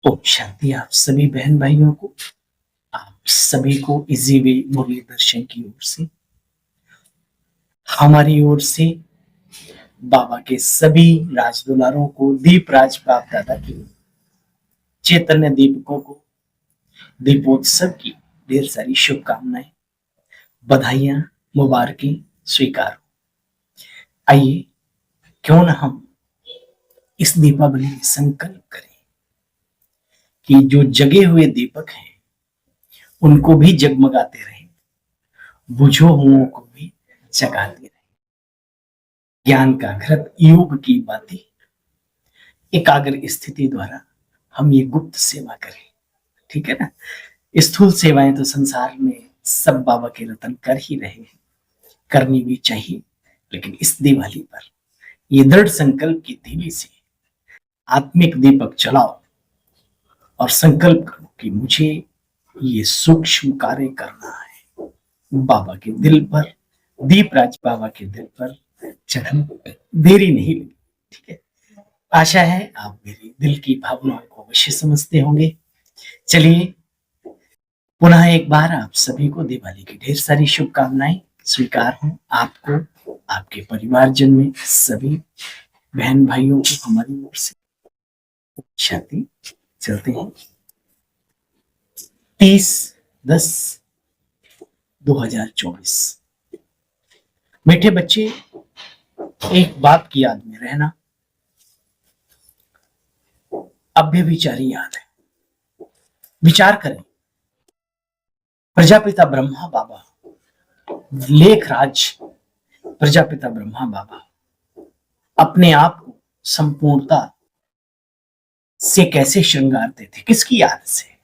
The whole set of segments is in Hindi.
ओम शांति। आप सभी बहन भाइयों को, आप सभी को इजी वे मुरली दर्शन की ओर से, हमारी ओर से, बाबा के सभी राजदुलारों को, दीप राज बाप दादा की चैतन्य दीपकों को दीपोत्सव की ढेर सारी शुभकामनाएं, बधाइयां, मुबारकें स्वीकार हो। आइए क्यों ना हम इस दीपावली में संकल्प करें कि जो जगे हुए दीपक हैं उनको भी जगमगाते रहें, बुझो हुओं को भी जगाते रहें। ज्ञान का घृत योग की बातें एकाग्र स्थिति द्वारा हम ये गुप्त सेवा करें। ठीक है ना। स्थूल सेवाएं तो संसार में सब बाबा के रतन कर ही रहे हैं, करनी भी चाहिए, लेकिन इस दिवाली पर ये दृढ़ संकल्प की तीली से आत्मिक दीपक जलाओ और संकल्प करो कि मुझे ये सूक्ष्म कार्य करना है। बाबा के दिल पर, दीपराज बाबा के दिल पर चढ़ने देरी नहीं लगी। ठीक है। आशा है आप मेरी दिल की भावनाओं को अवश्य समझते होंगे। चलिए पुनः एक बार आप सभी को दिवाली की ढेर सारी शुभकामनाएं स्वीकार हों, आपको, आपके परिवारजन में सभी बहन भाइयों को हमारी ओर से शांति। चलते हैं 30/10/2024। मीठे बच्चे, एक बात की याद में रहना, अभ्यभिचारी याद है। विचार करें, प्रजापिता ब्रह्मा बाबा, लेखराज प्रजापिता ब्रह्मा बाबा अपने आप को संपूर्णता से कैसे श्रृंगारते थे, किसकी याद से,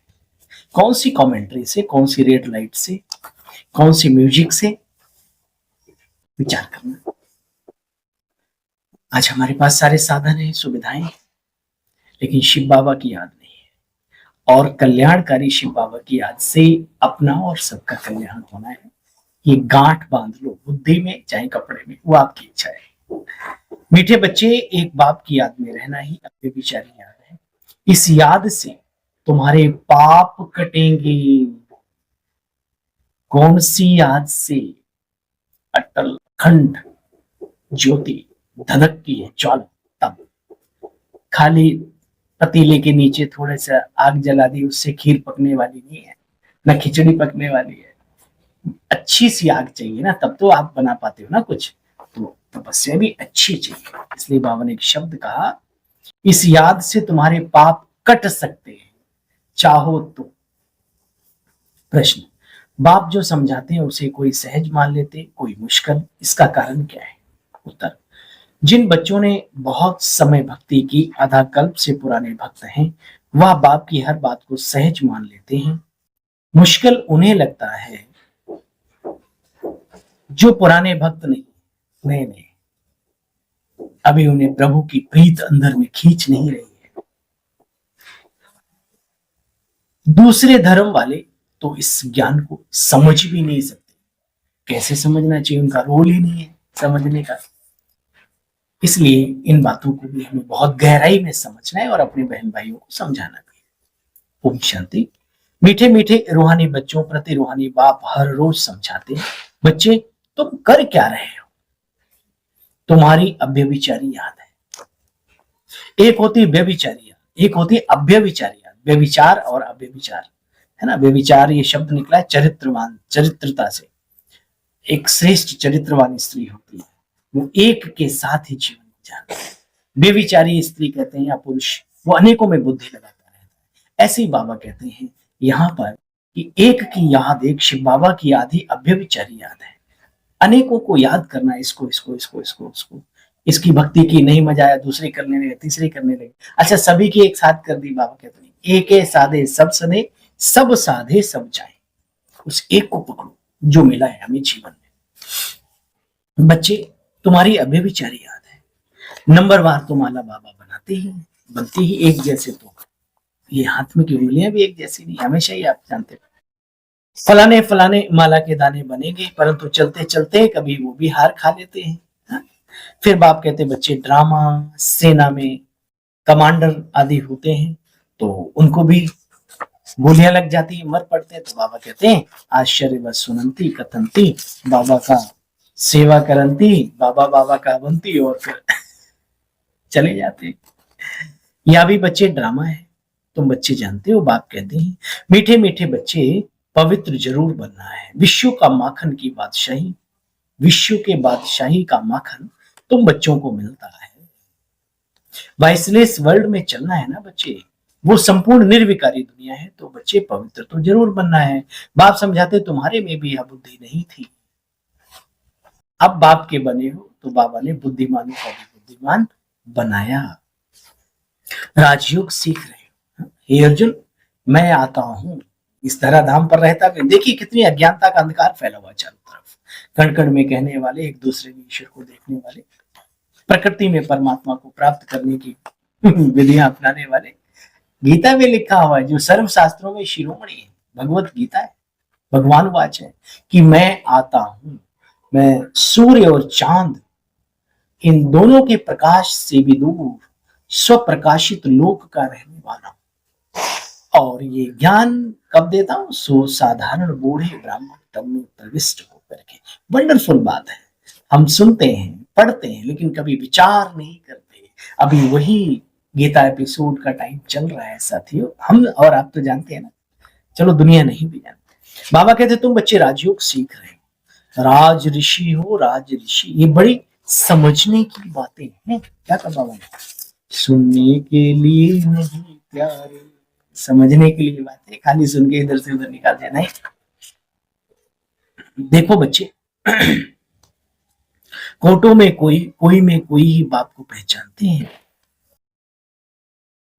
कौन सी कमेंट्री से, कौन सी रेड लाइट से, कौन सी म्यूजिक से। विचार करना। आज हमारे पास सारे साधन हैं, सुविधाएं, लेकिन शिव बाबा की याद नहीं है। और कल्याणकारी शिव बाबा की याद से अपना और सबका कल्याण होना है। ये गांठ बांध लो बुद्धि में चाहे कपड़े में, वो आपकी इच्छा है। मीठे बच्चे, एक बाप की याद में रहना ही अभ्यभिचारी याद है। इस याद से तुम्हारे पाप कटेंगे। कौन सी याद से? अटल अखंड ज्योति धधकती है ज्वाला, तब खाली पतीले के नीचे थोड़ा सा आग जला दी, उससे खीर पकने वाली नहीं है, ना खिचड़ी पकने वाली है। अच्छी सी आग चाहिए ना, तब तो आप बना पाते हो ना कुछ। तो तपस्या भी अच्छी चाहिए। इसलिए बाबा ने एक शब्द कहा, इस याद से तुम्हारे पाप कट सकते हैं चाहो तो। प्रश्न, बाप जो समझाते हैं उसे कोई सहज मान लेते, कोई मुश्किल, इसका कारण क्या है? उत्तर, जिन बच्चों ने बहुत समय भक्ति की, आधा कल्प से पुराने भक्त हैं, वह बाप की हर बात को सहज मान लेते हैं। मुश्किल उन्हें लगता है जो पुराने भक्त नहीं, नए नए, अभी उन्हें प्रभु की प्रीत अंदर में खींच नहीं रही है। दूसरे धर्म वाले तो इस ज्ञान को समझ भी नहीं सकते। कैसे समझना चाहिए, उनका रोल ही नहीं है समझने का। इसलिए इन बातों को भी हमें बहुत गहराई में समझना है और अपने बहन भाइयों को समझाना भी है। ओम शांति। मीठे मीठे रूहानी बच्चों प्रति रूहानी बाप हर रोज समझाते हैं, बच्चे तुम कर क्या रहे हो? तुम्हारी अभ्यभिचारी याद है। एक होती व्यभिचारी याद, एक होती अभ्यभिचारी याद। व्यभिचार और अभ्यभिचार है ना। व्यभिचार ये शब्द निकला है चरित्रवान, चरित्रता से। एक श्रेष्ठ चरित्रवान स्त्री होती है, वो एक के साथ ही जीवन गुजारती है। व्यभिचारी स्त्री कहते हैं या पुरुष, वो अनेकों में बुद्धि लगाता रहता है। ऐसे ही बाबा कहते हैं यहाँ पर कि एक की याद, एक शिव बाबा की याद ही अभ्यभिचारी याद है। अनेकों को याद करना, इसको इसको इसको इसको उसको, इसकी भक्ति की नहीं मजा आया, दूसरे करने लगे, तीसरे करने लगे। अच्छा, सभी की एक साथ कर दी। बाबा कहते हैं एक साधे सब सदे, सब साधे सब जाए। उस एक को पकड़ो जो मिला है हमें जीवन में। बच्चे, तुम्हारी अभ्यभिचारी याद है। नंबरवार तो माला बाबा बनाते ही, बनती ही एक जैसे। तो ये हाथ में की उंगलियां भी एक जैसी नहीं, हमेशा ही आप जानते हो। फलाने फलाने माला के दाने बनेंगे, परंतु चलते चलते कभी वो भी हार खा लेते हैं। हा? फिर बाप कहते बच्चे, ड्रामा सेना में कमांडर आदि होते हैं, तो उनको भी गोलियां लग जाती है, मर पड़ते हैं। तो बाबा कहते हैं आश्चर्य व सुनंती कथंती, बाबा का सेवा करंती, बाबा बाबा का बनती, और फिर चले जाते हैं। या भी बच्चे ड्रामा है, तुम बच्चे जानते हो। बाप कहते हैं मीठे मीठे बच्चे, पवित्र जरूर बनना है। विश्व का माखन की बादशाही, विश्व के बादशाही का माखन तुम बच्चों को मिलता है। वाइसलेस वर्ल्ड में चलना है ना बच्चे, वो संपूर्ण निर्विकारी दुनिया है, तो बच्चे पवित्र तो जरूर बनना है। बाप समझाते तुम्हारे में भी यह बुद्धि नहीं थी, अब बाप के बने हो, तो बाबा ने बुद्धिमानों का भी बुद्धिमान बनाया। राजयोग सीख रहे हो हे अर्जुन, मैं आता हूं इस धराधाम पर रहता हुए। देखिए कितनी अज्ञानता का अंधकार फैला हुआ चारों तरफ। कण कण में कहने वाले, एक दूसरे में ईश्वर को देखने वाले, प्रकृति में परमात्मा को प्राप्त करने की विधियां अपनाने वाले। गीता में लिखा हुआ है, जो सर्व शास्त्रों में शिरोमणि है, भगवत गीता है, भगवान वाच है कि मैं आता हूं, मैं सूर्य और चांद इन दोनों के प्रकाश से भी दूर स्वप्रकाशित लोक का रहने वाला हूं। और ये ज्ञान कब देता हूं? सो साधारण बूढ़े ब्राह्मण तब में प्रविष्ट होकर के। वंडरफुल बात है, हम सुनते हैं पढ़ते हैं लेकिन कभी विचार नहीं करते। अभी वही गीता एपिसोड का टाइम चल रहा है साथियों, हम और आप तो जानते हैं ना, चलो दुनिया नहीं भी जानते। बाबा कहते तुम बच्चे राजयोग सीख रहे हो, राज ऋषि हो, राज ऋषि। ये बड़ी समझने की बातें हैं। क्या कहा बाबा ने? सुनने के लिए नहीं प्यारे, समझने के लिए बातें, खाली सुन के इधर से उधर निकाल देना। नहीं, देखो बच्चे, कोटों में कोई में कोई ही बाप को पहचानते हैं।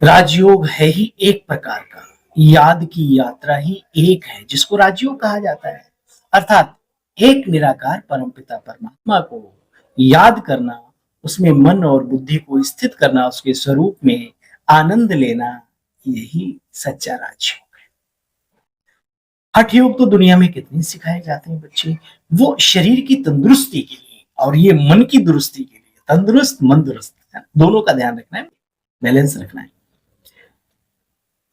राजयोग है ही एक प्रकार का, याद की यात्रा ही एक है जिसको राजयोग कहा जाता है। अर्थात एक निराकार परमपिता परमात्मा को याद करना, उसमें मन और बुद्धि को स्थित करना, उसके स्वरूप में आनंद लेना, यही सच्चा राजयोग है। हठ योग तो दुनिया में कितने सिखाए जाते हैं बच्चे, वो शरीर की तंदुरुस्ती के लिए और ये मन की दुरुस्ती के लिए। तंदुरुस्त मन दुरुस्त, दोनों का ध्यान रखना है, बैलेंस रखना है।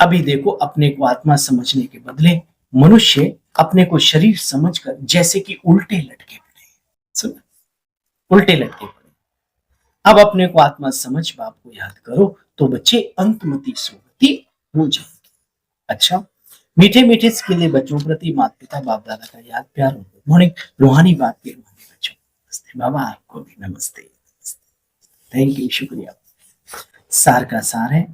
अभी देखो, अपने को आत्मा समझने के बदले मनुष्य अपने को शरीर समझकर जैसे कि उल्टे लटके पड़े। सुन, उल्टे लटके पड़े। अब अपने को आत्मा समझ बाप को याद करो तो बच्चे अंतमति सुगति हो जाएंगे। अच्छा, मीठे मीठे सिले बच्चों प्रति माता पिता बाप दादा का याद प्यार हो। मॉर्निंग रूहानी बात के रूहानी बच्चों, नमस्ते बाबा, आपको भी नमस्ते। थैंक यू, शुक्रिया। सार का सार है,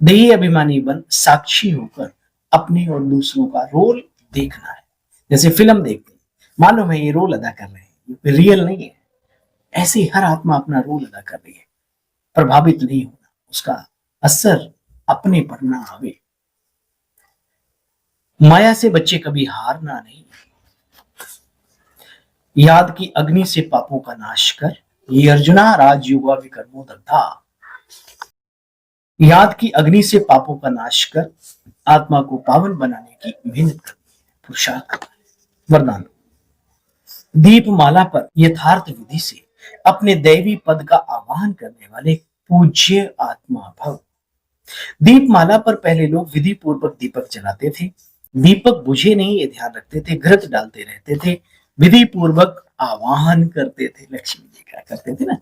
देही अभिमानी बन साक्षी होकर अपने और दूसरों का रोल देखना है। जैसे फिल्म देखते हैं, मालूम है ये रोल अदा कर रहे हैं, ये रियल नहीं है, ऐसे हर आत्मा अपना रोल अदा कर रही है। प्रभावित नहीं होना, उसका असर अपने पर ना आवे। माया से बच्चे कभी हारना नहीं। याद की अग्नि से पापों का नाश कर, ये अर्जुना राजयुगा विकर्मो दग्धा। याद की अग्नि से पापों का नाश कर आत्मा को पावन बनाने की मेहनत करनी है, पुरुषार्थ करना है। वरदान, दीपमाला पर यथार्थ विधि से अपने दैवी पद का आवाहन करने वाले पूज्य आत्मा भव। दीपमाला पर पहले लोग विधि पूर्वक दीपक जलाते थे, दीपक बुझे नहीं ये ध्यान रखते थे, घृत डालते रहते थे, विधि पूर्वक आवाहन करते थे। लक्ष्मी जी क्या करते थे ना।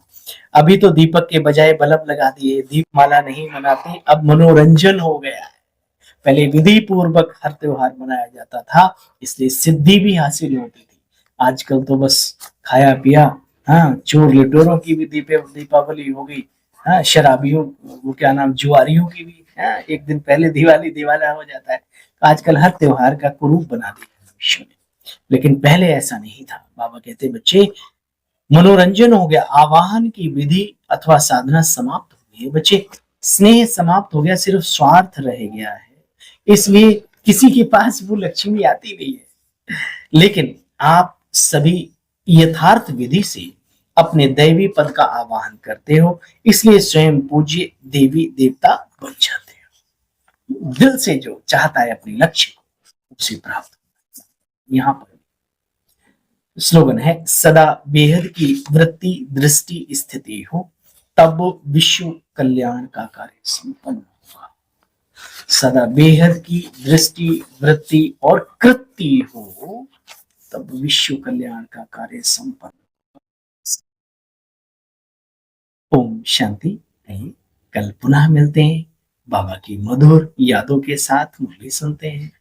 अभी तो दीपक के बजाय बल्ब लगा दिए, दीपमाला नहीं मनाते, अब मनोरंजन हो गया है। पहले विधि पूर्वक हर त्योहार मनाया जाता था, इसलिए सिद्धि भी हासिल होती थी। आजकल तो बस खाया पिया, हाँ, चोर लुटेरों की भी दीपावली हो गई, हाँ, शराबियों, वो क्या नाम, जुआरियों की भी, हाँ, एक दिन पहले दिवाला हो जाता है। आजकल हर त्योहार का कुरूप बना दिया विश्व ने, लेकिन पहले ऐसा नहीं था। बाबा कहते बच्चे मनोरंजन हो गया, आवाहन की विधि अथवा साधना समाप्त हो गई है बच्चे, स्नेह समाप्त हो गया, सिर्फ स्वार्थ रह गया है। इसलिए किसी के पास वो लक्ष्मी आती नहीं है। लेकिन आप सभी यथार्थ विधि से अपने दैवी पद का आवाहन करते हो, इसलिए स्वयं पूज्य देवी देवता बन जाते हो। दिल से जो चाहता है अपने लक्ष्य को, उसे प्राप्त। यहाँ पर स्लोगन है, सदा बेहद की वृत्ति दृष्टि स्थिति हो, तब विश्व कल्याण का कार्य संपन्न होगा। सदा बेहद की दृष्टि, वृत्ति और कृति हो, तब विश्व कल्याण का कार्य संपन्न। ओम शांति। कल पुनः मिलते हैं, बाबा की मधुर यादों के साथ मुरली सुनते हैं।